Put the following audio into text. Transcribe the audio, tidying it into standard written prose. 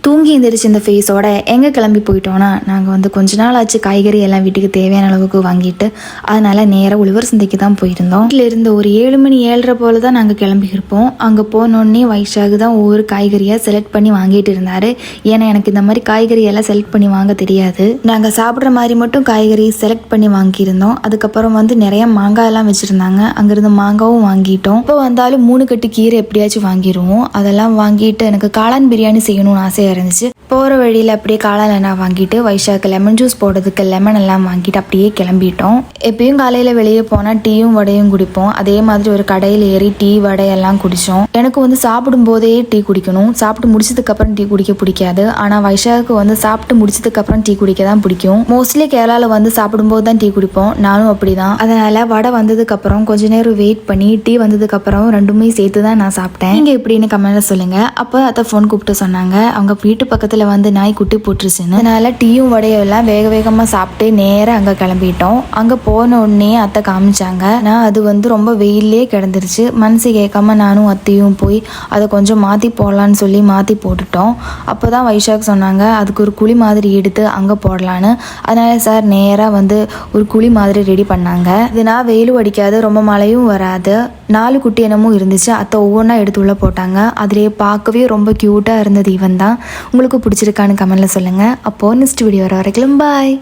தூங்கி எந்திரிச்சு இந்த ஃபேஸோட எங்கே கிளம்பி போயிட்டோன்னா நாங்கள் வந்து கொஞ்ச நாள் ஆச்சு காய்கறி எல்லாம் வீட்டுக்கு தேவையான அளவுக்கு வாங்கிட்டு அதனால நேராக உழவர் சந்தைக்கு தான் போயிருந்தோம். வீட்டில் இருந்து ஒரு 7 மணி 7:30 போல தான் நாங்கள் கிளம்பியிருப்போம். அங்கே போனோடனே வைஷாகு தான் ஒவ்வொரு காய்கறியாக செலக்ட் பண்ணி வாங்கிட்டு இருந்தார். ஏன்னா எனக்கு இந்த மாதிரி காய்கறி எல்லாம் செலக்ட் பண்ணி வாங்க தெரியாது. நாங்கள் சாப்பிட்ற மாதிரி மட்டும் காய்கறி செலக்ட் பண்ணி வாங்கியிருந்தோம். அதுக்கப்புறம் வந்து நிறைய மாங்காய் எல்லாம் வச்சுருந்தாங்க. அங்கேருந்து மாங்காவும் வாங்கிட்டோம். இப்போ வந்தாலும் 3 கட்டு கீரை எப்படியாச்சும் வாங்கிடுவோம். அதெல்லாம் வாங்கிட்டு எனக்கு காளான் பிரியாணி செய்யணும்னு ஆசையாக இருந்துச்சு. போகிற வழியில் அப்படியே காளான் எல்லாம் வாங்கிட்டு வைஷாக்கு லெமன் ஜூஸ் போடுறதுக்கு லெமன் எல்லாம் வாங்கிட்டு அப்படியே கிளம்பிட்டோம். எப்பயும் காலையில் வெளியே போனால் டீயும் வடையும் குடிப்போம். அதே மாதிரி ஒரு கடையில் ஏறி டீ வடையெல்லாம் குடித்தோம். எனக்கு வந்து சாப்பிடும் போதே டீ குடிக்கணும். சாப்பிட்டு முடிச்சதுக்கப்புறம் டீ குடிக்க பிடிக்காது. ஆனால் வைஷாக்கு வந்து சாப்பிட்டு முடிச்சதுக்கப்புறம் டீ குடிக்க தான் பிடிக்கும். மோஸ்ட்லி கேரளாவில் வந்து சாப்பிடும்போது தான் டீ குடிப்போம். நானும் அப்படி தான். அதனால் வடை வந்ததுக்கப்புறம் கொஞ்ச நேரம் வெயிட் பண்ணி டீ வந்ததுக்கப்புறம் ரெண்டுமே சேர்த்து தான் நான் சாப்பிட்டேன். நீங்கள் எப்படின்னு கமெண்ட்டில் சொல்லுங்கள். அப்போ அத்தை ஃபோன் கூப்பிட்டு சொன்னாங்க அவங்க வீட்டு பக்கத்தில் வந்து நாய் குட்டி போட்டுருச்சுன்னு. அதனால டீயும் வடையெல்லாம் வேக வேகமாக சாப்பிட்டு நேராக அங்கே கிளம்பிட்டோம். அங்கே போன உடனே அத்தை காமிச்சாங்க. நான் அது வந்து ரொம்ப வெயிலே கிடந்துருச்சு. மனசு கேட்காம நானும் அத்தையும் போய் அதை கொஞ்சம் மாற்றி போடலான்னு சொல்லி மாற்றி போட்டுட்டோம். அப்போ தான் வைஷாக் சொன்னாங்க அதுக்கு ஒரு குழி மாதிரி எடுத்து அங்கே போடலான்னு. அதனால சார் நேராக வந்து ஒரு குழி மாதிரி ரெடி பண்ணாங்க. இது நான் வெயிலும் அடிக்காது, ரொம்ப மழையும் வராது. 4 குட்டி என்னமும் இருந்துச்சு. அத்தை ஒவ்வொன்றா எடுத்து உள்ளே போட்டாங்க. அதிலே பார்க்கவே ரொம்ப க்யூட்டாக இருந்தது. இவன் தான். உங்களுக்கு பிடிச்சிருக்கான்னு கமெண்ட்டில் சொல்லுங்கள். அப்போது நெக்ஸ்ட் வீடியோ வர வரைக்கும் பாய்.